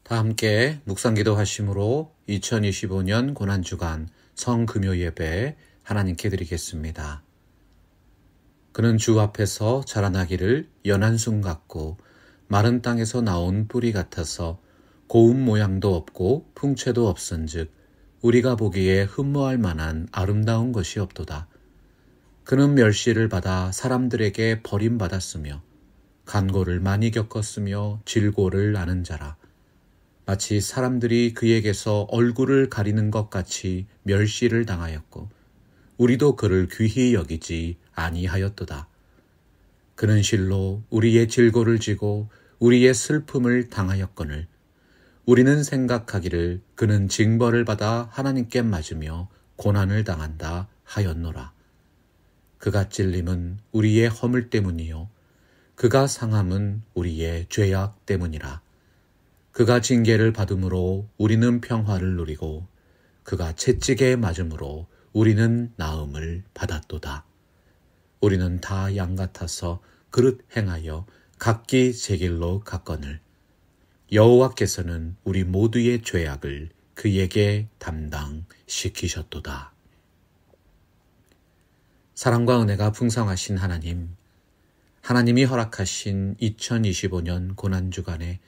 다 함께 묵상기도 하심으로 2025년 고난주간 성금요 예배 하나님께 드리겠습니다. 그는 주 앞에서 자라나기를 연한 순 같고 마른 땅에서 나온 뿌리 같아서 고운 모양도 없고 풍채도 없은즉 우리가 보기에 흠모할 만한 아름다운 것이 없도다. 그는 멸시를 받아 사람들에게 버림받았으며 간고를 많이 겪었으며 질고를 아는 자라. 마치 사람들이 그에게서 얼굴을 가리는 것 같이 멸시를 당하였고 우리도 그를 귀히 여기지 아니하였도다. 그는 실로 우리의 질고를 지고 우리의 슬픔을 당하였거늘 우리는 생각하기를 그는 징벌을 받아 하나님께 맞으며 고난을 당한다 하였노라. 그가 찔림은 우리의 허물 때문이요 그가 상함은 우리의 죄악 때문이라. 그가 징계를 받음으로 우리는 평화를 누리고 그가 채찍에 맞음으로 우리는 나음을 받았도다. 우리는 다 양 같아서 그릇 행하여 각기 제 길로 갔거늘 여호와께서는 우리 모두의 죄악을 그에게 담당시키셨도다. 사랑과 은혜가 풍성하신 하나님, 하나님이 허락하신 2025년 고난주간에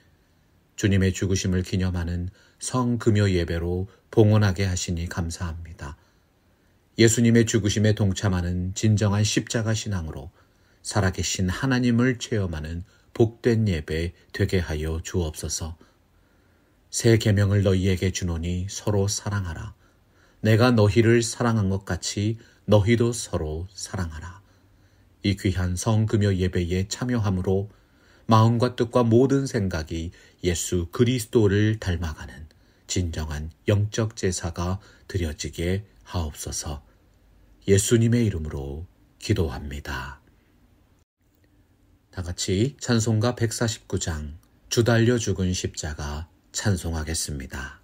주님의 죽으심을 기념하는 성금요 예배로 봉헌하게 하시니 감사합니다. 예수님의 죽으심에 동참하는 진정한 십자가 신앙으로 살아계신 하나님을 체험하는 복된 예배 되게 하여 주옵소서. 새 계명을 너희에게 주노니 서로 사랑하라. 내가 너희를 사랑한 것 같이 너희도 서로 사랑하라. 이 귀한 성금요 예배에 참여함으로 마음과 뜻과 모든 생각이 예수 그리스도를 닮아가는 진정한 영적 제사가 드려지게 하옵소서. 예수님의 이름으로 기도합니다. 다 같이 찬송가 149장 주 달려 죽은 십자가 찬송하겠습니다.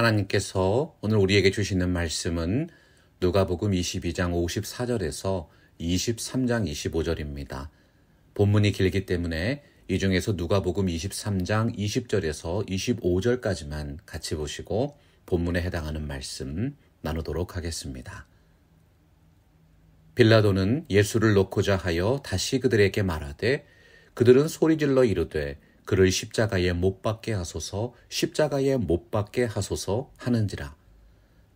하나님께서 오늘 우리에게 주시는 말씀은 누가복음 22장 54절에서 23장 25절입니다. 본문이 길기 때문에 이 중에서 누가복음 23장 20절에서 25절까지만 같이 보시고 본문에 해당하는 말씀 나누도록 하겠습니다. 빌라도는 예수를 놓고자 하여 다시 그들에게 말하되 그들은 소리질러 이르되 그를 십자가에 못 박게 하소서 십자가에 못 박게 하소서 하는지라.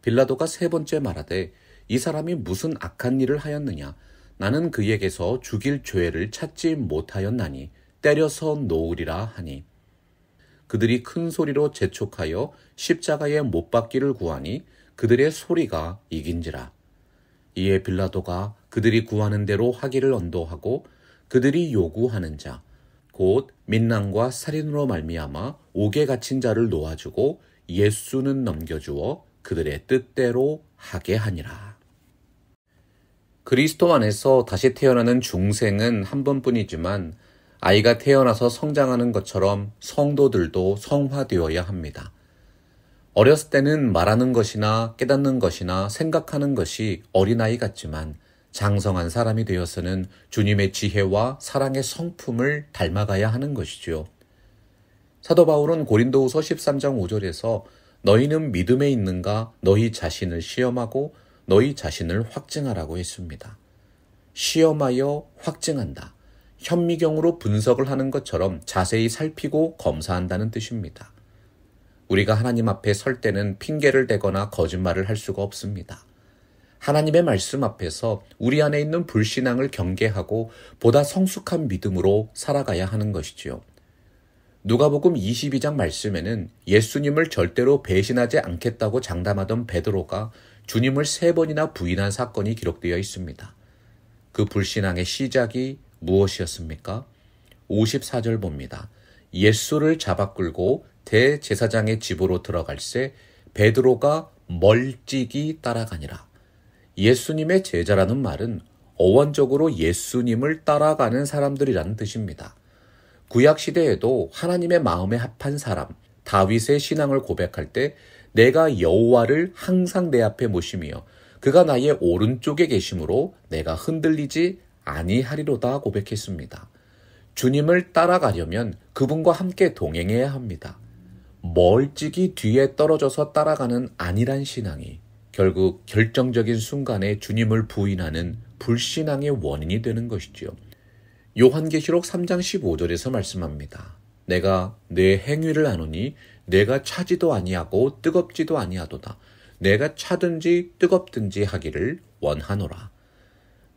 빌라도가 세 번째 말하되 이 사람이 무슨 악한 일을 하였느냐 나는 그에게서 죽일 죄를 찾지 못하였나니 때려서 놓으리라 하니 그들이 큰 소리로 재촉하여 십자가에 못 박기를 구하니 그들의 소리가 이긴지라. 이에 빌라도가 그들이 구하는 대로 하기를 언도하고 그들이 요구하는 자 곧 민랑과 살인으로 말미암아 옥에 갇힌 자를 놓아주고 예수는 넘겨주어 그들의 뜻대로 하게 하니라. 그리스도 안에서 다시 태어나는 중생은 한 번뿐이지만 아이가 태어나서 성장하는 것처럼 성도들도 성화되어야 합니다. 어렸을 때는 말하는 것이나 깨닫는 것이나 생각하는 것이 어린아이 같지만 장성한 사람이 되어서는 주님의 지혜와 사랑의 성품을 닮아가야 하는 것이지요. 사도 바울은 고린도후서 13장 5절에서 너희는 믿음에 있는가 너희 자신을 시험하고 너희 자신을 확증하라고 했습니다. 시험하여 확증한다. 현미경으로 분석을 하는 것처럼 자세히 살피고 검사한다는 뜻입니다. 우리가 하나님 앞에 설 때는 핑계를 대거나 거짓말을 할 수가 없습니다. 하나님의 말씀 앞에서 우리 안에 있는 불신앙을 경계하고 보다 성숙한 믿음으로 살아가야 하는 것이지요. 누가복음 22장 말씀에는 예수님을 절대로 배신하지 않겠다고 장담하던 베드로가 주님을 3번이나 부인한 사건이 기록되어 있습니다. 그 불신앙의 시작이 무엇이었습니까? 54절 봅니다. 예수를 잡아 끌고 대제사장의 집으로 들어갈새 베드로가 멀찍이 따라가니라. 예수님의 제자라는 말은 어원적으로 예수님을 따라가는 사람들이라는 뜻입니다. 구약시대에도 하나님의 마음에 합한 사람, 다윗의 신앙을 고백할 때 내가 여호와를 항상 내 앞에 모시며 그가 나의 오른쪽에 계심으로 내가 흔들리지 아니하리로다 고백했습니다. 주님을 따라가려면 그분과 함께 동행해야 합니다. 멀찍이 뒤에 떨어져서 따라가는 안일한 신앙이 결국 결정적인 순간에 주님을 부인하는 불신앙의 원인이 되는 것이지요. 요한계시록 3장 15절에서 말씀합니다. 내가 내 행위를 아노니 내가 차지도 아니하고 뜨겁지도 아니하도다. 내가 차든지 뜨겁든지 하기를 원하노라.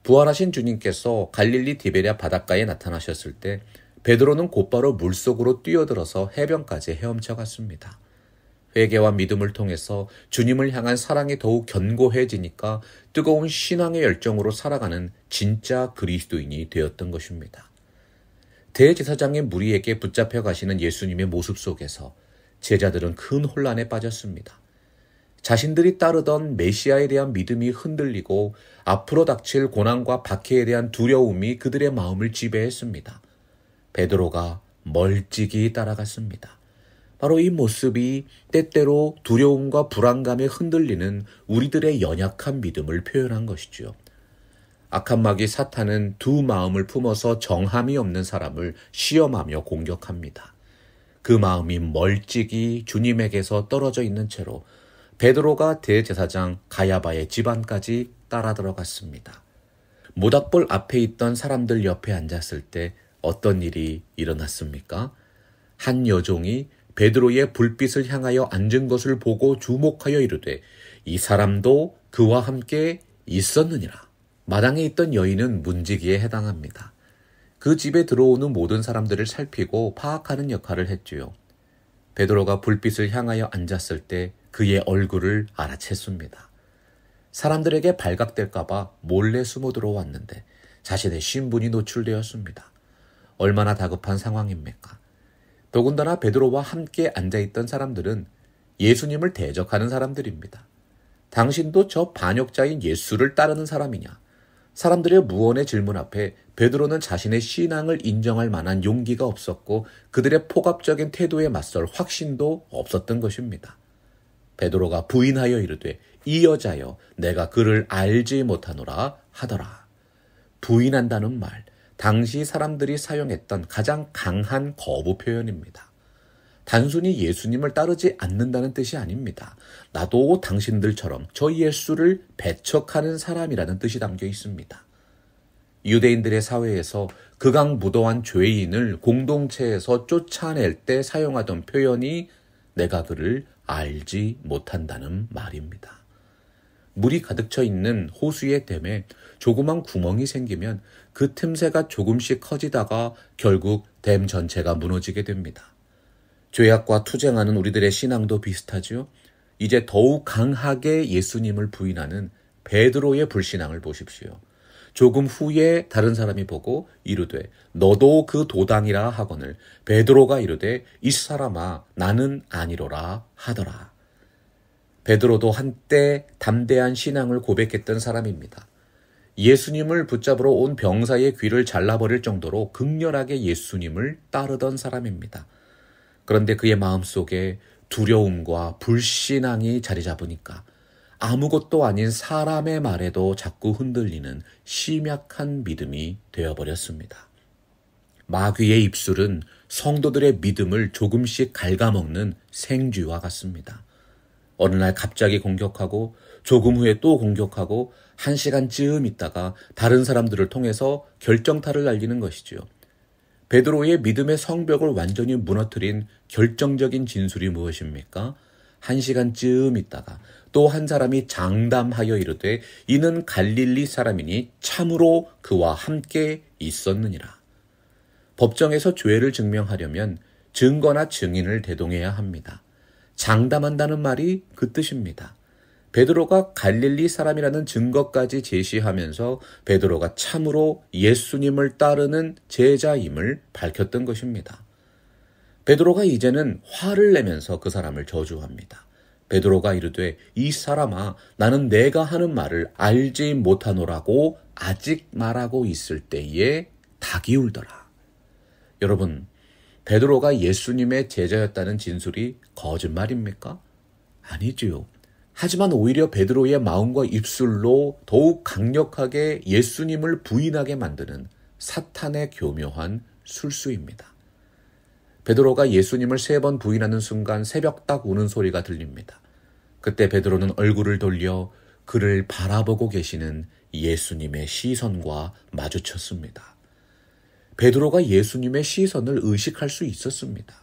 부활하신 주님께서 갈릴리 디베랴 바닷가에 나타나셨을 때 베드로는 곧바로 물속으로 뛰어들어서 해변까지 헤엄쳐 갔습니다. 회개와 믿음을 통해서 주님을 향한 사랑이 더욱 견고해지니까 뜨거운 신앙의 열정으로 살아가는 진짜 그리스도인이 되었던 것입니다. 대제사장의 무리에게 붙잡혀 가시는 예수님의 모습 속에서 제자들은 큰 혼란에 빠졌습니다. 자신들이 따르던 메시아에 대한 믿음이 흔들리고 앞으로 닥칠 고난과 박해에 대한 두려움이 그들의 마음을 지배했습니다. 베드로가 멀찍이 따라갔습니다. 바로 이 모습이 때때로 두려움과 불안감에 흔들리는 우리들의 연약한 믿음을 표현한 것이죠. 악한 마귀 사탄은 두 마음을 품어서 정함이 없는 사람을 시험하며 공격합니다. 그 마음이 멀찍이 주님에게서 떨어져 있는 채로 베드로가 대제사장 가야바의 집안까지 따라 들어갔습니다. 모닥불 앞에 있던 사람들 옆에 앉았을 때 어떤 일이 일어났습니까? 한 여종이 베드로의 불빛을 향하여 앉은 것을 보고 주목하여 이르되 이 사람도 그와 함께 있었느니라. 마당에 있던 여인은 문지기에 해당합니다. 그 집에 들어오는 모든 사람들을 살피고 파악하는 역할을 했지요. 베드로가 불빛을 향하여 앉았을 때 그의 얼굴을 알아챘습니다. 사람들에게 발각될까봐 몰래 숨어 들어왔는데 자신의 신분이 노출되었습니다. 얼마나 다급한 상황입니까? 더군다나 베드로와 함께 앉아있던 사람들은 예수님을 대적하는 사람들입니다. 당신도 저 반역자인 예수를 따르는 사람이냐? 사람들의 무언의 질문 앞에 베드로는 자신의 신앙을 인정할 만한 용기가 없었고 그들의 폭압적인 태도에 맞설 확신도 없었던 것입니다. 베드로가 부인하여 이르되 이 여자여 내가 그를 알지 못하노라 하더라. 부인한다는 말, 당시 사람들이 사용했던 가장 강한 거부 표현입니다. 단순히 예수님을 따르지 않는다는 뜻이 아닙니다. 나도 당신들처럼 저 예수를 배척하는 사람이라는 뜻이 담겨 있습니다. 유대인들의 사회에서 극악무도한 죄인을 공동체에서 쫓아낼 때 사용하던 표현이 내가 그를 알지 못한다는 말입니다. 물이 가득 차 있는 호수의 댐에 조그만 구멍이 생기면 그 틈새가 조금씩 커지다가 결국 댐 전체가 무너지게 됩니다. 죄악과 투쟁하는 우리들의 신앙도 비슷하죠. 이제 더욱 강하게 예수님을 부인하는 베드로의 불신앙을 보십시오. 조금 후에 다른 사람이 보고 이르되 너도 그 도당이라 하거늘 베드로가 이르되 이 사람아 나는 아니로라 하더라. 베드로도 한때 담대한 신앙을 고백했던 사람입니다. 예수님을 붙잡으러 온 병사의 귀를 잘라버릴 정도로 극렬하게 예수님을 따르던 사람입니다. 그런데 그의 마음속에 두려움과 불신앙이 자리 잡으니까 아무것도 아닌 사람의 말에도 자꾸 흔들리는 심약한 믿음이 되어버렸습니다. 마귀의 입술은 성도들의 믿음을 조금씩 갉아먹는 생쥐와 같습니다. 어느 날 갑자기 공격하고 조금 후에 또 공격하고 1시간쯤 있다가 다른 사람들을 통해서 결정타를 날리는 것이지요. 베드로의 믿음의 성벽을 완전히 무너뜨린 결정적인 진술이 무엇입니까? 1시간쯤 있다가 또 한 사람이 장담하여 이르되 이는 갈릴리 사람이니 참으로 그와 함께 있었느니라. 법정에서 죄를 증명하려면 증거나 증인을 대동해야 합니다. 장담한다는 말이 그 뜻입니다. 베드로가 갈릴리 사람이라는 증거까지 제시하면서 베드로가 참으로 예수님을 따르는 제자임을 밝혔던 것입니다. 베드로가 이제는 화를 내면서 그 사람을 저주합니다. 베드로가 이르되 이 사람아 나는 내가 하는 말을 알지 못하노라고 아직 말하고 있을 때에 닭이 울더라. 여러분, 베드로가 예수님의 제자였다는 진술이 거짓말입니까? 아니지요. 하지만 오히려 베드로의 마음과 입술로 더욱 강력하게 예수님을 부인하게 만드는 사탄의 교묘한 술수입니다. 베드로가 예수님을 3번 부인하는 순간 새벽딱 우는 소리가 들립니다. 그때 베드로는 얼굴을 돌려 그를 바라보고 계시는 예수님의 시선과 마주쳤습니다. 베드로가 예수님의 시선을 의식할 수 있었습니다.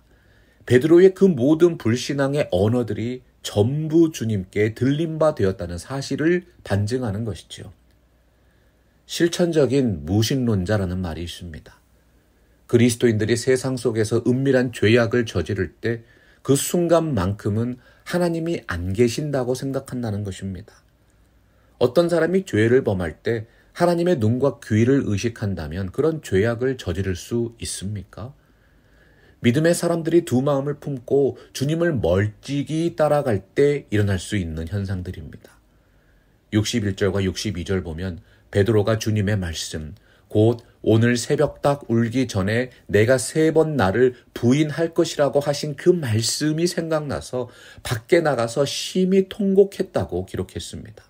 베드로의 그 모든 불신앙의 언어들이 전부 주님께 들린 바 되었다는 사실을 반증하는 것이지요. 실천적인 무신론자라는 말이 있습니다. 그리스도인들이 세상 속에서 은밀한 죄악을 저지를 때 그 순간만큼은 하나님이 안 계신다고 생각한다는 것입니다. 어떤 사람이 죄를 범할 때 하나님의 눈과 귀를 의식한다면 그런 죄악을 저지를 수 있습니까? 믿음의 사람들이 두 마음을 품고 주님을 멀찍이 따라갈 때 일어날 수 있는 현상들입니다. 61절과 62절 보면 베드로가 주님의 말씀, 곧 오늘 새벽 딱 울기 전에 내가 3번 나를 부인할 것이라고 하신 그 말씀이 생각나서 밖에 나가서 심히 통곡했다고 기록했습니다.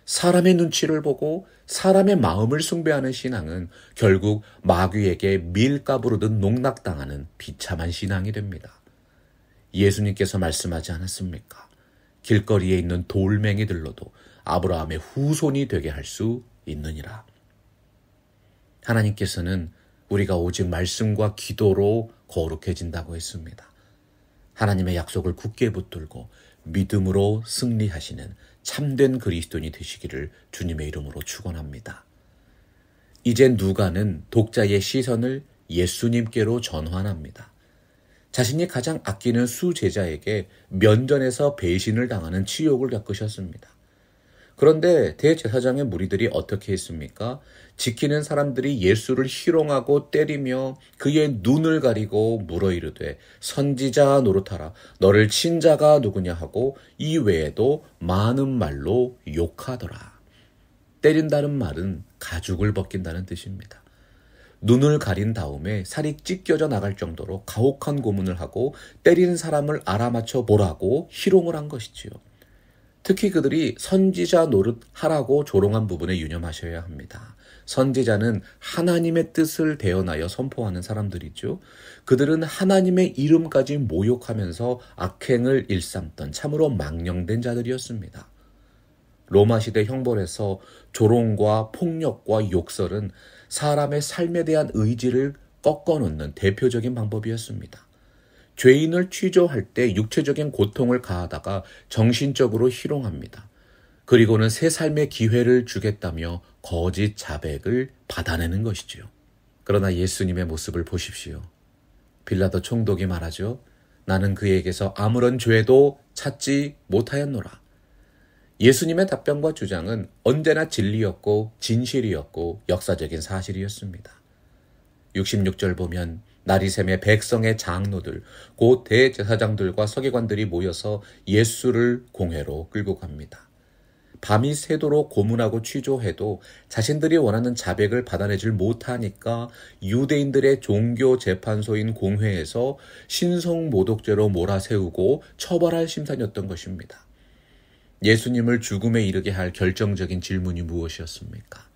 사람의 눈치를 보고 사람의 마음을 숭배하는 신앙은 결국 마귀에게 밀가부르듯 농락당하는 비참한 신앙이 됩니다. 예수님께서 말씀하지 않았습니까? 길거리에 있는 돌멩이들로도 아브라함의 후손이 되게 할 수 있느니라. 하나님께서는 우리가 오직 말씀과 기도로 거룩해진다고 했습니다. 하나님의 약속을 굳게 붙들고 믿음으로 승리하시는 참된 그리스도인이 되시기를 주님의 이름으로 축원합니다. 이제 누가는 독자의 시선을 예수님께로 전환합니다. 자신이 가장 아끼는 수제자에게 면전에서 배신을 당하는 치욕을 겪으셨습니다. 그런데 대제사장의 무리들이 어떻게 했습니까? 지키는 사람들이 예수를 희롱하고 때리며 그의 눈을 가리고 물어 이르되 선지자 노릇하라 너를 친 자가 누구냐 하고 이 외에도 많은 말로 욕하더라. 때린다는 말은 가죽을 벗긴다는 뜻입니다. 눈을 가린 다음에 살이 찢겨져 나갈 정도로 가혹한 고문을 하고 때린 사람을 알아맞혀 보라고 희롱을 한 것이지요. 특히 그들이 선지자 노릇 하라고 조롱한 부분에 유념하셔야 합니다. 선지자는 하나님의 뜻을 대언하여 선포하는 사람들이죠. 그들은 하나님의 이름까지 모욕하면서 악행을 일삼던 참으로 망령된 자들이었습니다. 로마 시대 형벌에서 조롱과 폭력과 욕설은 사람의 삶에 대한 의지를 꺾어놓는 대표적인 방법이었습니다. 죄인을 취조할 때 육체적인 고통을 가하다가 정신적으로 희롱합니다. 그리고는 새 삶의 기회를 주겠다며 거짓 자백을 받아내는 것이지요. 그러나 예수님의 모습을 보십시오. 빌라도 총독이 말하죠. 나는 그에게서 아무런 죄도 찾지 못하였노라. 예수님의 답변과 주장은 언제나 진리였고 진실이었고 역사적인 사실이었습니다. 66절 보면 나리샘의 백성의 장로들, 곧 대제사장들과 서기관들이 모여서 예수를 공회로 끌고 갑니다. 밤이 새도록 고문하고 취조해도 자신들이 원하는 자백을 받아내질 못하니까 유대인들의 종교 재판소인 공회에서 신성모독죄로 몰아세우고 처벌할 심산이었던 것입니다. 예수님을 죽음에 이르게 할 결정적인 질문이 무엇이었습니까?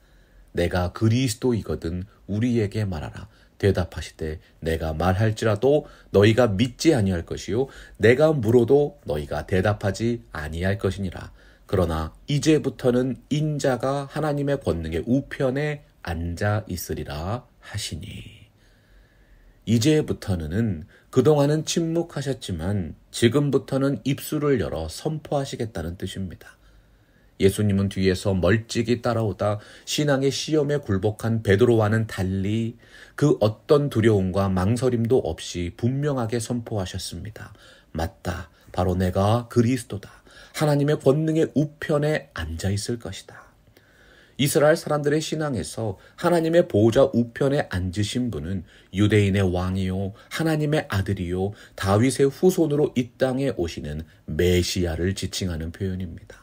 내가 그리스도이거든 우리에게 말하라. 대답하시되 내가 말할지라도 너희가 믿지 아니할 것이요 내가 물어도 너희가 대답하지 아니할 것이니라. 그러나 이제부터는 인자가 하나님의 권능의 우편에 앉아 있으리라 하시니. 이제부터는 그동안은 침묵하셨지만 지금부터는 입술을 열어 선포하시겠다는 뜻입니다. 예수님은 뒤에서 멀찍이 따라오다 신앙의 시험에 굴복한 베드로와는 달리 그 어떤 두려움과 망설임도 없이 분명하게 선포하셨습니다. 맞다. 바로 내가 그리스도다. 하나님의 권능의 우편에 앉아 있을 것이다. 이스라엘 사람들의 신앙에서 하나님의 보호자 우편에 앉으신 분은 유대인의 왕이요 하나님의 아들이요 다윗의 후손으로 이 땅에 오시는 메시아를 지칭하는 표현입니다.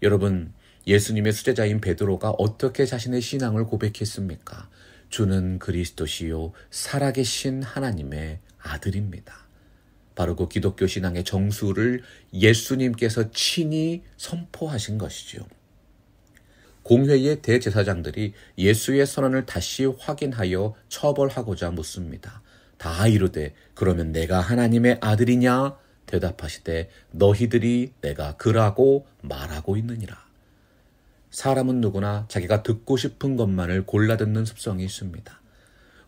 여러분, 예수님의 수제자인 베드로가 어떻게 자신의 신앙을 고백했습니까? 주는 그리스도시요 살아계신 하나님의 아들입니다. 바로 그 기독교 신앙의 정수를 예수님께서 친히 선포하신 것이죠. 공회의 대제사장들이 예수의 선언을 다시 확인하여 처벌하고자 묻습니다. 다 이르되 그러면 내가 하나님의 아들이냐? 대답하시되 너희들이 내가 그라고 말하고 있느니라. 사람은 누구나 자기가 듣고 싶은 것만을 골라 듣는 습성이 있습니다.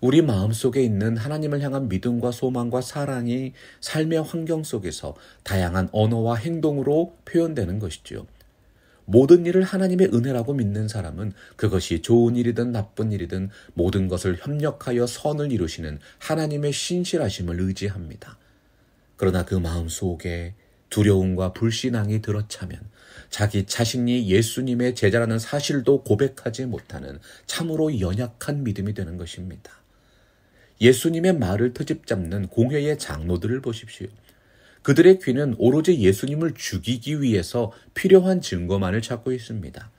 우리 마음속에 있는 하나님을 향한 믿음과 소망과 사랑이 삶의 환경 속에서 다양한 언어와 행동으로 표현되는 것이지요. 모든 일을 하나님의 은혜라고 믿는 사람은 그것이 좋은 일이든 나쁜 일이든 모든 것을 협력하여 선을 이루시는 하나님의 신실하심을 의지합니다. 그러나 그 마음속에 두려움과 불신앙이 들어차면 자기 자신이 예수님의 제자라는 사실도 고백하지 못하는 참으로 연약한 믿음이 되는 것입니다. 예수님의 말을 트집잡는 공회의 장로들을 보십시오. 그들의 귀는 오로지 예수님을 죽이기 위해서 필요한 증거만을 찾고 있습니다.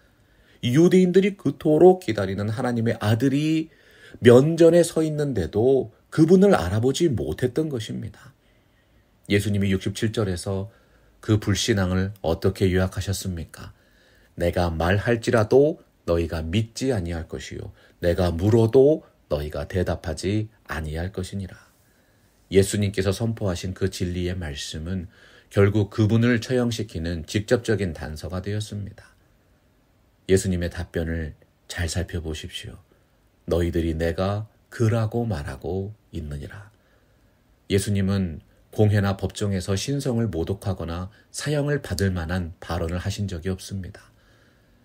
유대인들이 그토록 기다리는 하나님의 아들이 면전에 서 있는데도 그분을 알아보지 못했던 것입니다. 예수님이 67절에서 그 불신앙을 어떻게 요약하셨습니까? 내가 말할지라도 너희가 믿지 아니할 것이요 내가 물어도 너희가 대답하지 아니할 것이니라. 예수님께서 선포하신 그 진리의 말씀은 결국 그분을 처형시키는 직접적인 단서가 되었습니다. 예수님의 답변을 잘 살펴보십시오. 너희들이 내가 그라고 말하고 있느니라. 예수님은 공회나 법정에서 신성을 모독하거나 사형을 받을 만한 발언을 하신 적이 없습니다.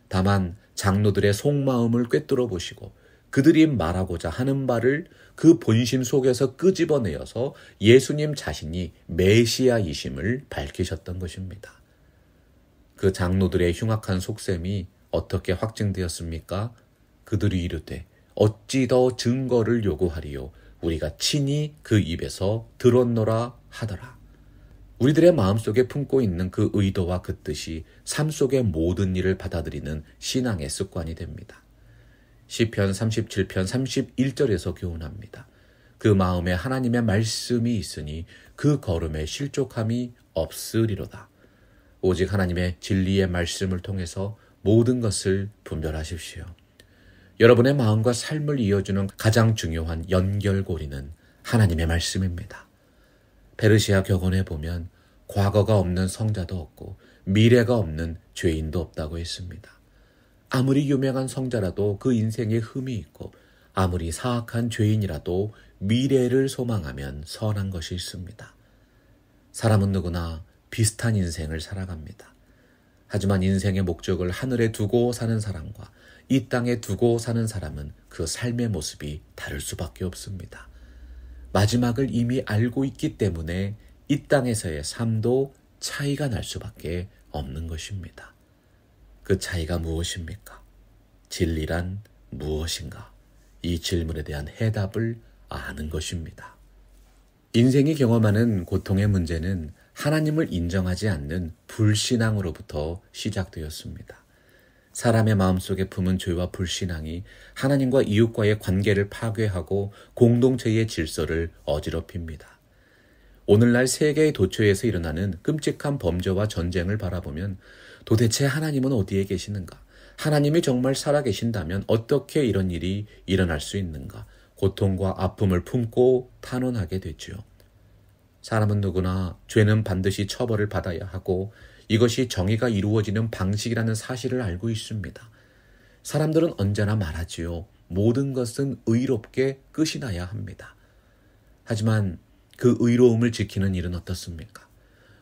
다만 장로들의 속마음을 꿰뚫어 보시고 그들이 말하고자 하는 바를 그 본심 속에서 끄집어내어서 예수님 자신이 메시아이심을 밝히셨던 것입니다. 그 장로들의 흉악한 속셈이 어떻게 확증되었습니까? 그들이 이르되 어찌 더 증거를 요구하리요 우리가 친히 그 입에서 들었노라 하더라. 우리들의 마음속에 품고 있는 그 의도와 그 뜻이 삶 속의 모든 일을 받아들이는 신앙의 습관이 됩니다. 시편 37편 31절에서 교훈합니다. 그 마음에 하나님의 말씀이 있으니 그 걸음에 실족함이 없으리로다. 오직 하나님의 진리의 말씀을 통해서 모든 것을 분별하십시오. 여러분의 마음과 삶을 이어주는 가장 중요한 연결고리는 하나님의 말씀입니다. 페르시아 격언에 보면 과거가 없는 성자도 없고 미래가 없는 죄인도 없다고 했습니다. 아무리 유명한 성자라도 그 인생에 흠이 있고 아무리 사악한 죄인이라도 미래를 소망하면 선한 것이 있습니다. 사람은 누구나 비슷한 인생을 살아갑니다. 하지만 인생의 목적을 하늘에 두고 사는 사람과 이 땅에 두고 사는 사람은 그 삶의 모습이 다를 수밖에 없습니다. 마지막을 이미 알고 있기 때문에 이 땅에서의 삶도 차이가 날 수밖에 없는 것입니다. 그 차이가 무엇입니까? 진리란 무엇인가? 이 질문에 대한 해답을 아는 것입니다. 인생이 경험하는 고통의 문제는 하나님을 인정하지 않는 불신앙으로부터 시작되었습니다. 사람의 마음속에 품은 죄와 불신앙이 하나님과 이웃과의 관계를 파괴하고 공동체의 질서를 어지럽힙니다. 오늘날 세계의 도처에서 일어나는 끔찍한 범죄와 전쟁을 바라보면 도대체 하나님은 어디에 계시는가? 하나님이 정말 살아계신다면 어떻게 이런 일이 일어날 수 있는가? 고통과 아픔을 품고 탄원하게 되죠. 사람은 누구나 죄는 반드시 처벌을 받아야 하고 이것이 정의가 이루어지는 방식이라는 사실을 알고 있습니다. 사람들은 언제나 말하지요. 모든 것은 의롭게 끝이 나야 합니다. 하지만 그 의로움을 지키는 일은 어떻습니까?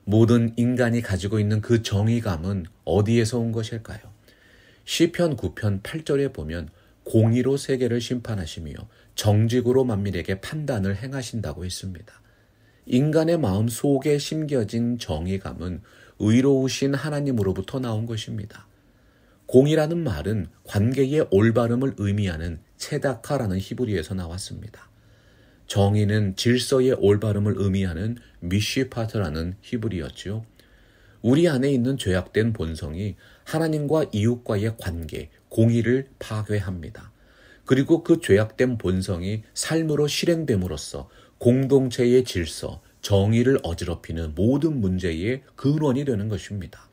모든 인간이 가지고 있는 그 정의감은 어디에서 온 것일까요? 시편 9편 8절에 보면 공의로 세계를 심판하시며 정직으로 만민에게 판단을 행하신다고 했습니다. 인간의 마음 속에 심겨진 정의감은 의로우신 하나님으로부터 나온 것입니다. 공의라는 말은 관계의 올바름을 의미하는 체다카라는 히브리에서 나왔습니다. 정의는 질서의 올바름을 의미하는 미쉬파트라는 히브리였지요. 우리 안에 있는 죄악된 본성이 하나님과 이웃과의 관계, 공의를 파괴합니다. 그리고 그 죄악된 본성이 삶으로 실행됨으로써 공동체의 질서, 정의를 어지럽히는 모든 문제의 근원이 되는 것입니다.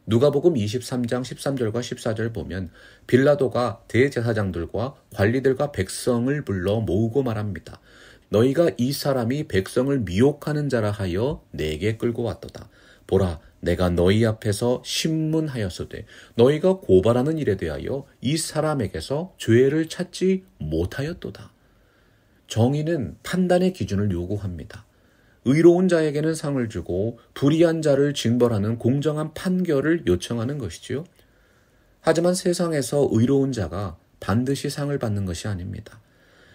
누가복음 23장 13절과 14절 보면 빌라도가 대제사장들과 관리들과 백성을 불러 모으고 말합니다. 너희가 이 사람이 백성을 미혹하는 자라 하여 내게 끌고 왔도다. 보라, 내가 너희 앞에서 신문하였으되 너희가 고발하는 일에 대하여 이 사람에게서 죄를 찾지 못하였도다. 정의는 판단의 기준을 요구합니다. 의로운 자에게는 상을 주고 불의한 자를 징벌하는 공정한 판결을 요청하는 것이지요. 하지만 세상에서 의로운 자가 반드시 상을 받는 것이 아닙니다.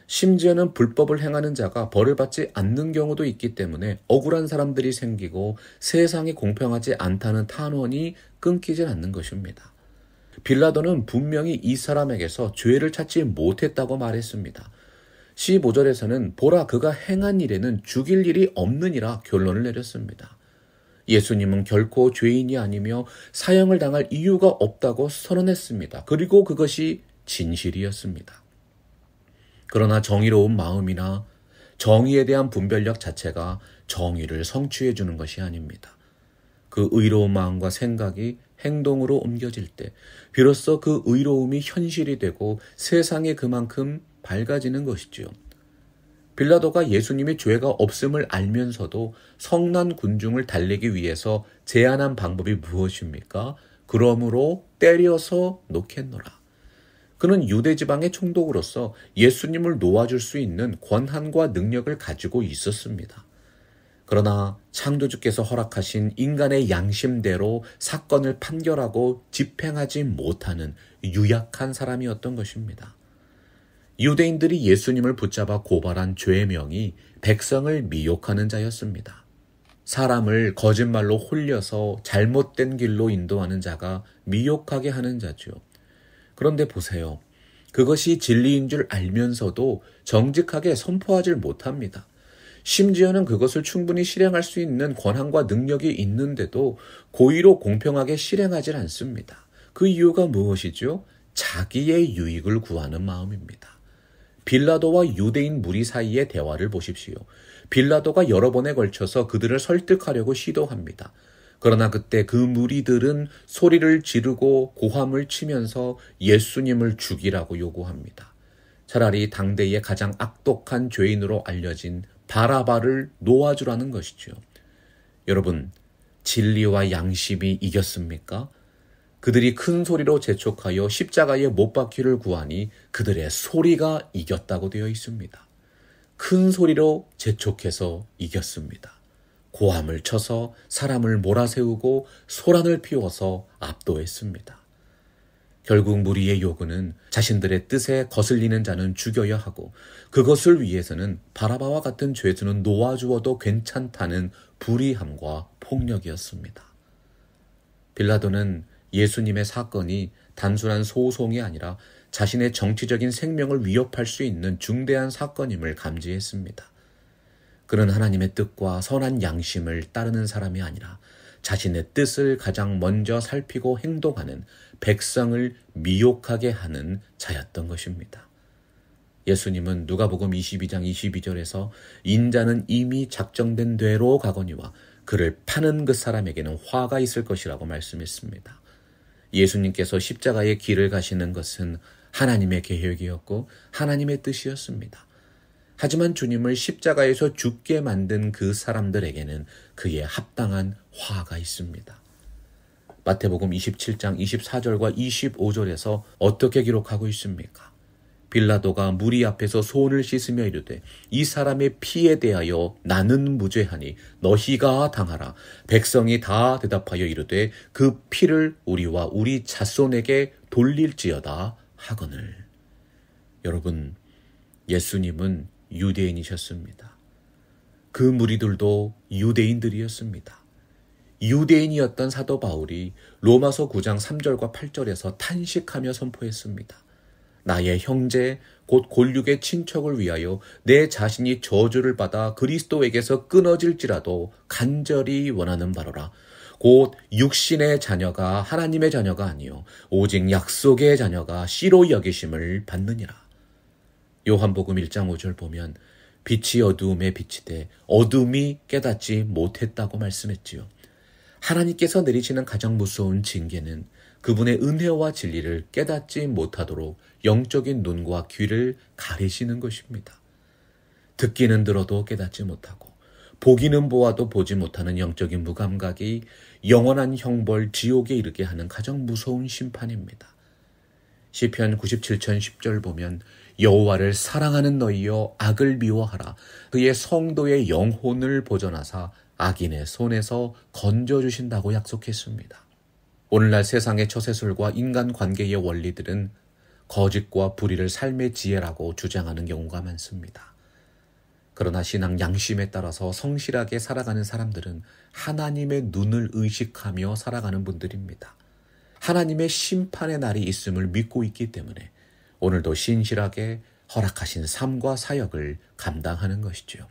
심지어는 불법을 행하는 자가 벌을 받지 않는 경우도 있기 때문에 억울한 사람들이 생기고 세상이 공평하지 않다는 탄원이 끊기질 않는 것입니다. 빌라도는 분명히 이 사람에게서 죄를 찾지 못했다고 말했습니다. 15절에서는 보라 그가 행한 일에는 죽일 일이 없느니라 결론을 내렸습니다. 예수님은 결코 죄인이 아니며 사형을 당할 이유가 없다고 선언했습니다. 그리고 그것이 진실이었습니다. 그러나 정의로운 마음이나 정의에 대한 분별력 자체가 정의를 성취해 주는 것이 아닙니다. 그 의로운 마음과 생각이 행동으로 옮겨질 때 비로소 그 의로움이 현실이 되고 세상에 그만큼 밝아지는 것이지요. 빌라도가 예수님이 죄가 없음을 알면서도 성난 군중을 달래기 위해서 제안한 방법이 무엇입니까? 그러므로 때려서 놓겠노라. 그는 유대지방의 총독으로서 예수님을 놓아줄 수 있는 권한과 능력을 가지고 있었습니다. 그러나 창조주께서 허락하신 인간의 양심대로 사건을 판결하고 집행하지 못하는 유약한 사람이었던 것입니다. 유대인들이 예수님을 붙잡아 고발한 죄명이 백성을 미혹하는 자였습니다. 사람을 거짓말로 홀려서 잘못된 길로 인도하는 자가 미혹하게 하는 자죠. 그런데 보세요. 그것이 진리인 줄 알면서도 정직하게 선포하지 못합니다. 심지어는 그것을 충분히 실행할 수 있는 권한과 능력이 있는데도 고의로 공평하게 실행하지 않습니다. 그 이유가 무엇이죠? 자기의 유익을 구하는 마음입니다. 빌라도와 유대인 무리 사이의 대화를 보십시오. 빌라도가 여러 번에 걸쳐서 그들을 설득하려고 시도합니다. 그러나 그때 그 무리들은 소리를 지르고 고함을 치면서 예수님을 죽이라고 요구합니다. 차라리 당대의 가장 악독한 죄인으로 알려진 바라바를 놓아주라는 것이죠. 여러분, 진리와 양심이 이겼습니까? 그들이 큰 소리로 재촉하여 십자가에 못 박히를 구하니 그들의 소리가 이겼다고 되어 있습니다. 큰 소리로 재촉해서 이겼습니다. 고함을 쳐서 사람을 몰아세우고 소란을 피워서 압도했습니다. 결국 무리의 요구는 자신들의 뜻에 거슬리는 자는 죽여야 하고 그것을 위해서는 바라바와 같은 죄수는 놓아주어도 괜찮다는 불의함과 폭력이었습니다. 빌라도는 예수님의 사건이 단순한 소송이 아니라 자신의 정치적인 생명을 위협할 수 있는 중대한 사건임을 감지했습니다. 그는 하나님의 뜻과 선한 양심을 따르는 사람이 아니라 자신의 뜻을 가장 먼저 살피고 행동하는 백성을 미혹하게 하는 자였던 것입니다. 예수님은 누가복음 22장 22절에서 인자는 이미 작정된 대로 가거니와 그를 파는 그 사람에게는 화가 있을 것이라고 말씀했습니다. 예수님께서 십자가의 길을 가시는 것은 하나님의 계획이었고 하나님의 뜻이었습니다. 하지만 주님을 십자가에서 죽게 만든 그 사람들에게는 그에 합당한 화가 있습니다. 마태복음 27장 24절과 25절에서 어떻게 기록하고 있습니까? 빌라도가 무리 앞에서 손을 씻으며 이르되 이 사람의 피에 대하여 나는 무죄하니 너희가 당하라. 백성이 다 대답하여 이르되 그 피를 우리와 우리 자손에게 돌릴지어다 하거늘. 여러분, 예수님은 유대인이셨습니다. 그 무리들도 유대인들이었습니다. 유대인이었던 사도 바울이 로마서 9장 3절과 8절에서 탄식하며 선포했습니다. 나의 형제 곧 골육의 친척을 위하여 내 자신이 저주를 받아 그리스도에게서 끊어질지라도 간절히 원하는 바로라. 곧 육신의 자녀가 하나님의 자녀가 아니요 오직 약속의 자녀가 씨로 여기심을 받느니라. 요한복음 1장 5절 보면 빛이 어두움에 비치되 어둠이 깨닫지 못했다고 말씀했지요. 하나님께서 내리시는 가장 무서운 징계는 그분의 은혜와 진리를 깨닫지 못하도록 영적인 눈과 귀를 가리시는 것입니다. 듣기는 들어도 깨닫지 못하고 보기는 보아도 보지 못하는 영적인 무감각이 영원한 형벌 지옥에 이르게 하는 가장 무서운 심판입니다. 시편 97편 10절 보면 여호와를 사랑하는 너희여 악을 미워하라. 그의 성도의 영혼을 보존하사 악인의 손에서 건져주신다고 약속했습니다. 오늘날 세상의 처세술과 인간관계의 원리들은 거짓과 불의를 삶의 지혜라고 주장하는 경우가 많습니다. 그러나 신앙 양심에 따라서 성실하게 살아가는 사람들은 하나님의 눈을 의식하며 살아가는 분들입니다. 하나님의 심판의 날이 있음을 믿고 있기 때문에 오늘도 신실하게 허락하신 삶과 사역을 감당하는 것이죠.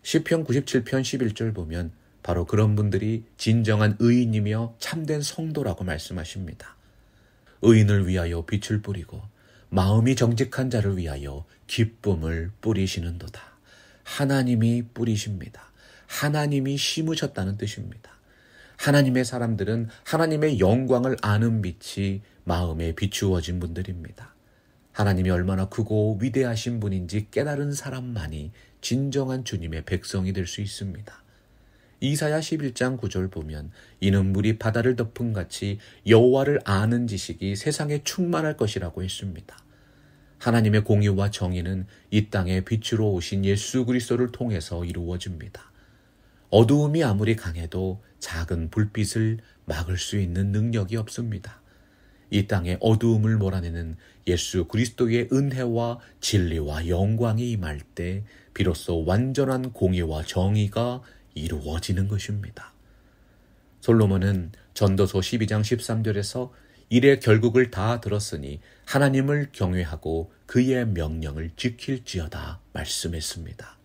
시편 97편 11절 보면 바로 그런 분들이 진정한 의인이며 참된 성도라고 말씀하십니다. 의인을 위하여 빛을 뿌리고 마음이 정직한 자를 위하여 기쁨을 뿌리시는도다. 하나님이 뿌리십니다. 하나님이 심으셨다는 뜻입니다. 하나님의 사람들은 하나님의 영광을 아는 빛이 마음에 비추어진 분들입니다. 하나님이 얼마나 크고 위대하신 분인지 깨달은 사람만이 진정한 주님의 백성이 될 수 있습니다. 이사야 11장 9절 보면 이는 물이 바다를 덮은 같이 여호와를 아는 지식이 세상에 충만할 것이라고 했습니다. 하나님의 공의와 정의는 이 땅에 빛으로 오신 예수 그리스도를 통해서 이루어집니다. 어두움이 아무리 강해도 작은 불빛을 막을 수 있는 능력이 없습니다. 이 땅의 어두움을 몰아내는 예수 그리스도의 은혜와 진리와 영광이 임할 때 비로소 완전한 공의와 정의가 이루어지는 것입니다. 솔로몬은 전도서 12장 13절에서 이래 결국을 다 들었으니 하나님을 경외하고 그의 명령을 지킬지어다 말씀했습니다.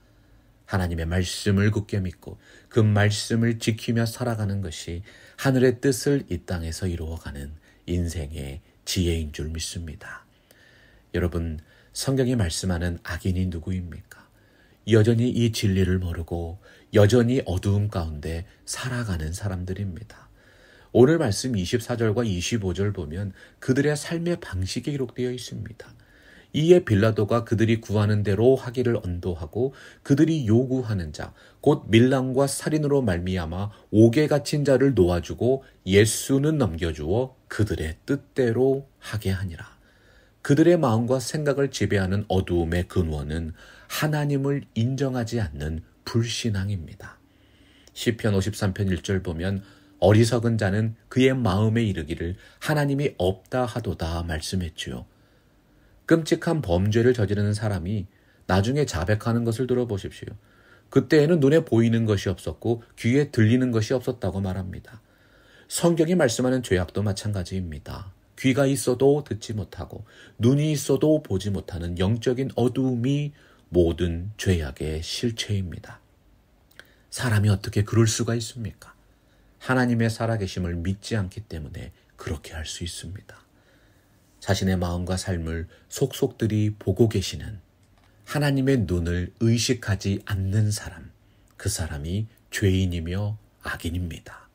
하나님의 말씀을 굳게 믿고 그 말씀을 지키며 살아가는 것이 하늘의 뜻을 이 땅에서 이루어가는 인생의 지혜인 줄 믿습니다. 여러분, 성경이 말씀하는 악인이 누구입니까? 여전히 이 진리를 모르고 여전히 어두움 가운데 살아가는 사람들입니다. 오늘 말씀 24절과 25절 보면 그들의 삶의 방식이 기록되어 있습니다. 이에 빌라도가 그들이 구하는 대로 하기를 언도하고 그들이 요구하는 자, 곧 밀랑과 살인으로 말미암아 옥에 갇힌 자를 놓아주고 예수는 넘겨주어 그들의 뜻대로 하게 하니라. 그들의 마음과 생각을 지배하는 어두움의 근원은 하나님을 인정하지 않는 불신앙입니다. 시편 53편 1절 보면 어리석은 자는 그의 마음에 이르기를 하나님이 없다 하도다 말씀했지요. 끔찍한 범죄를 저지르는 사람이 나중에 자백하는 것을 들어보십시오. 그때에는 눈에 보이는 것이 없었고 귀에 들리는 것이 없었다고 말합니다. 성경이 말씀하는 죄악도 마찬가지입니다. 귀가 있어도 듣지 못하고 눈이 있어도 보지 못하는 영적인 어두움이 모든 죄악의 실체입니다. 사람이 어떻게 그럴 수가 있습니까? 하나님의 살아계심을 믿지 않기 때문에 그렇게 할 수 있습니다. 자신의 마음과 삶을 속속들이 보고 계시는 하나님의 눈을 의식하지 않는 사람, 그 사람이 죄인이며 악인입니다.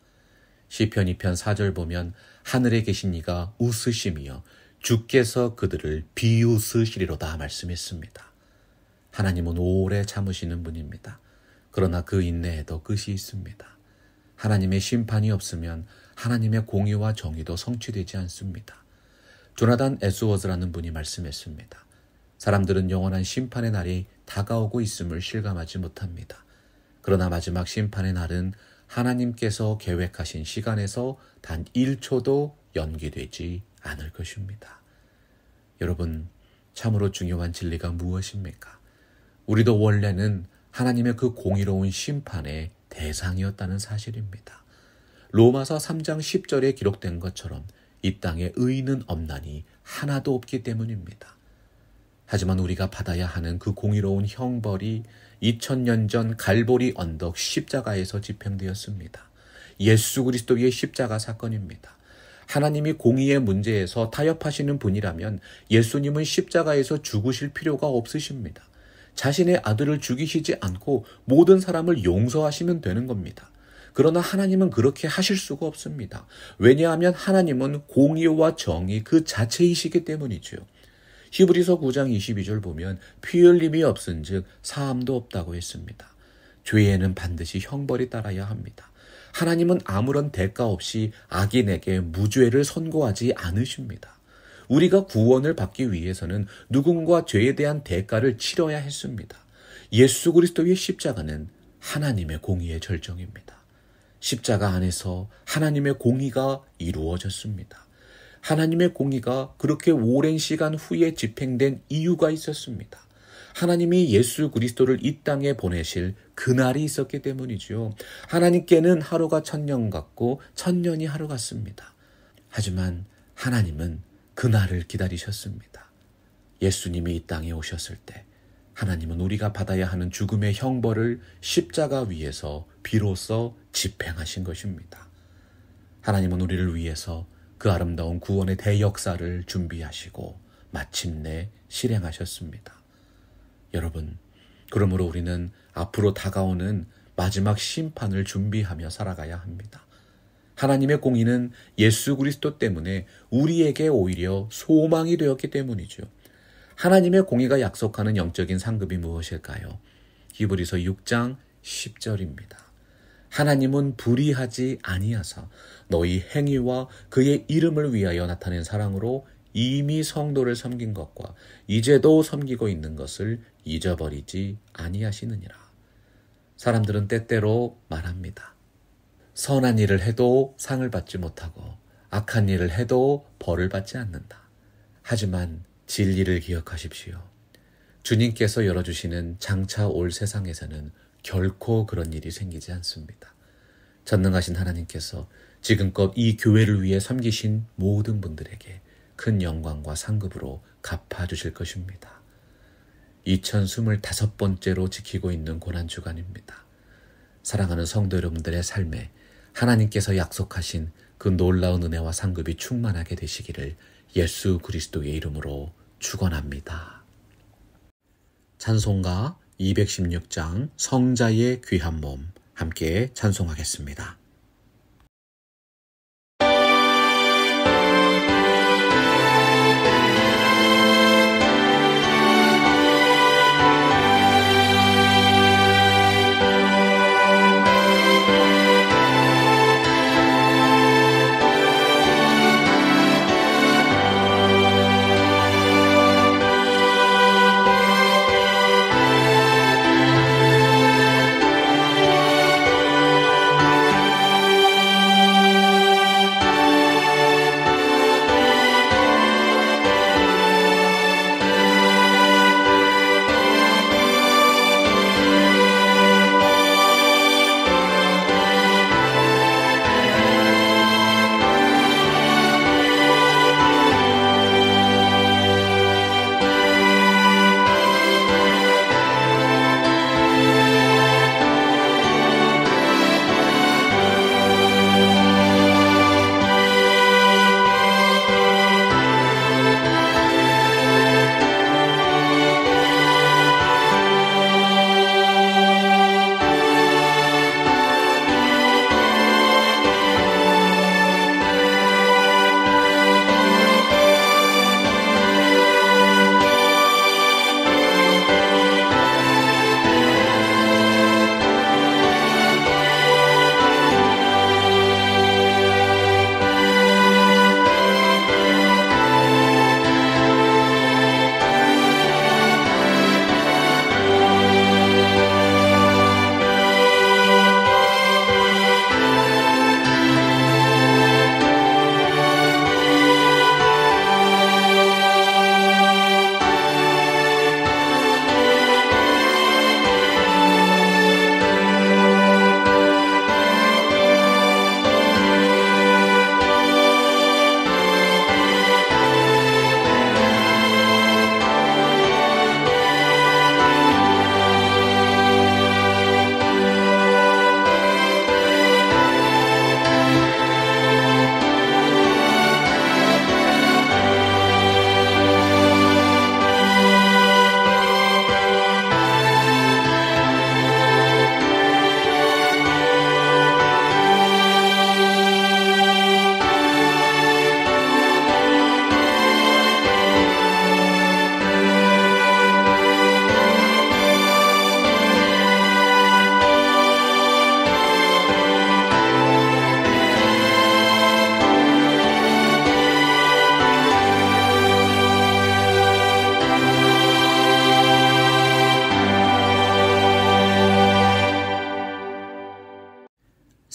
시편 2편 4절 보면 하늘에 계신 이가 웃으시며 주께서 그들을 비웃으시리로다 말씀했습니다. 하나님은 오래 참으시는 분입니다. 그러나 그 인내에도 끝이 있습니다. 하나님의 심판이 없으면 하나님의 공의와 정의도 성취되지 않습니다. 조나단 에스워즈라는 분이 말씀했습니다. 사람들은 영원한 심판의 날이 다가오고 있음을 실감하지 못합니다. 그러나 마지막 심판의 날은 하나님께서 계획하신 시간에서 단 1초도 연기되지 않을 것입니다. 여러분, 참으로 중요한 진리가 무엇입니까? 우리도 원래는 하나님의 그 공의로운 심판의 대상이었다는 사실입니다. 로마서 3장 10절에 기록된 것처럼 이 땅에 의인은 없나니 하나도 없기 때문입니다. 하지만 우리가 받아야 하는 그 공의로운 형벌이 2000년 전 갈보리 언덕 십자가에서 집행되었습니다. 예수 그리스도의 십자가 사건입니다. 하나님이 공의의 문제에서 타협하시는 분이라면 예수님은 십자가에서 죽으실 필요가 없으십니다. 자신의 아들을 죽이시지 않고 모든 사람을 용서하시면 되는 겁니다. 그러나 하나님은 그렇게 하실 수가 없습니다. 왜냐하면 하나님은 공의와 정의 그 자체이시기 때문이죠. 히브리서 9장 22절 보면 피 흘림이 없은즉 사함도 없다고 했습니다. 죄에는 반드시 형벌이 따라야 합니다. 하나님은 아무런 대가 없이 악인에게 무죄를 선고하지 않으십니다. 우리가 구원을 받기 위해서는 누군가 죄에 대한 대가를 치러야 했습니다. 예수 그리스도의 십자가는 하나님의 공의의 절정입니다. 십자가 안에서 하나님의 공의가 이루어졌습니다. 하나님의 공의가 그렇게 오랜 시간 후에 집행된 이유가 있었습니다. 하나님이 예수 그리스도를 이 땅에 보내실 그날이 있었기 때문이죠. 하나님께는 하루가 1000년 같고 1000년이 하루 같습니다. 하지만 하나님은 그날을 기다리셨습니다. 예수님이 이 땅에 오셨을 때 하나님은 우리가 받아야 하는 죽음의 형벌을 십자가 위에서 비로소 집행하신 것입니다. 하나님은 우리를 위해서 그 아름다운 구원의 대역사를 준비하시고 마침내 실행하셨습니다. 여러분, 그러므로 우리는 앞으로 다가오는 마지막 심판을 준비하며 살아가야 합니다. 하나님의 공의는 예수 그리스도 때문에 우리에게 오히려 소망이 되었기 때문이죠. 하나님의 공의가 약속하는 영적인 상급이 무엇일까요? 히브리서 6장 10절입니다. 하나님은 불의하지 아니하사 너희 행위와 그의 이름을 위하여 나타낸 사랑으로 이미 성도를 섬긴 것과 이제도 섬기고 있는 것을 잊어버리지 아니하시느니라. 사람들은 때때로 말합니다. 선한 일을 해도 상을 받지 못하고 악한 일을 해도 벌을 받지 않는다. 하지만 진리를 기억하십시오. 주님께서 열어주시는 장차 올 세상에서는 결코 그런 일이 생기지 않습니다. 전능하신 하나님께서 지금껏 이 교회를 위해 섬기신 모든 분들에게 큰 영광과 상급으로 갚아주실 것입니다. 2025번째로 지키고 있는 고난주간입니다. 사랑하는 성도 여러분들의 삶에 하나님께서 약속하신 그 놀라운 은혜와 상급이 충만하게 되시기를 예수 그리스도의 이름으로 축원합니다. 찬송가 216장 성자의 귀한 몸 함께 찬송하겠습니다.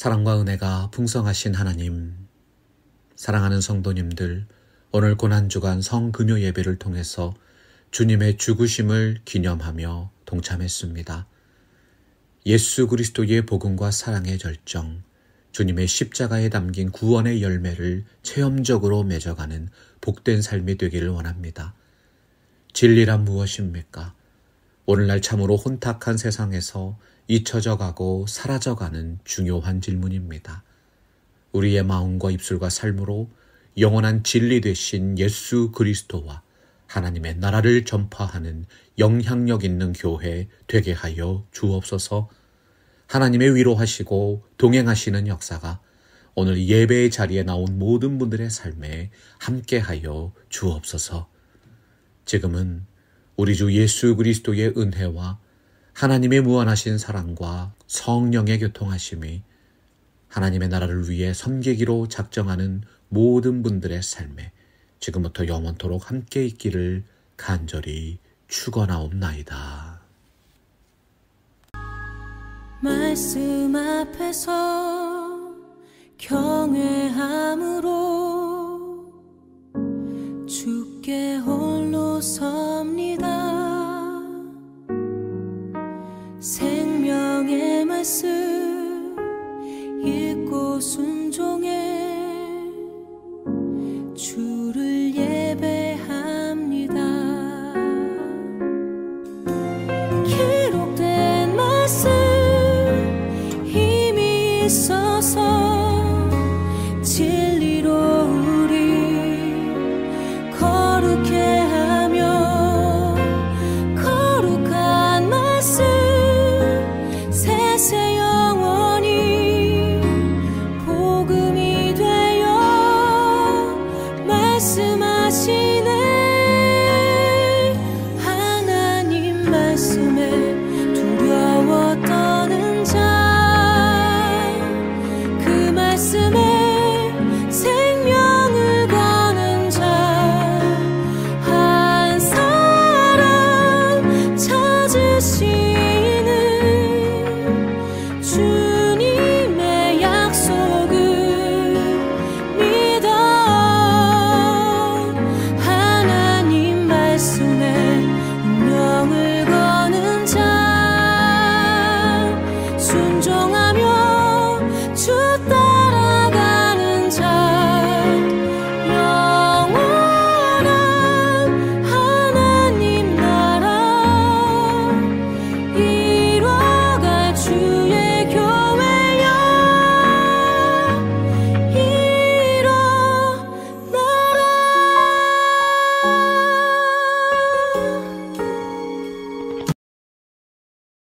사랑과 은혜가 풍성하신 하나님, 사랑하는 성도님들, 오늘 고난주간 성금요 예배를 통해서 주님의 죽으심을 기념하며 동참했습니다. 예수 그리스도의 복음과 사랑의 절정, 주님의 십자가에 담긴 구원의 열매를 체험적으로 맺어가는 복된 삶이 되기를 원합니다. 진리란 무엇입니까? 오늘날 참으로 혼탁한 세상에서 잊혀져 가고 사라져가는 중요한 질문입니다. 우리의 마음과 입술과 삶으로 영원한 진리 되신 예수 그리스도와 하나님의 나라를 전파하는 영향력 있는 교회 되게 하여 주옵소서. 하나님의 위로하시고 동행하시는 역사가 오늘 예배의 자리에 나온 모든 분들의 삶에 함께하여 주옵소서. 지금은 우리 주 예수 그리스도의 은혜와 하나님의 무한하신 사랑과 성령의 교통하심이 하나님의 나라를 위해 섬기기로 작정하는 모든 분들의 삶에 지금부터 영원토록 함께 있기를 간절히 축원하옵나이다. 말씀 앞에서 경외함으로 주께 홀로 서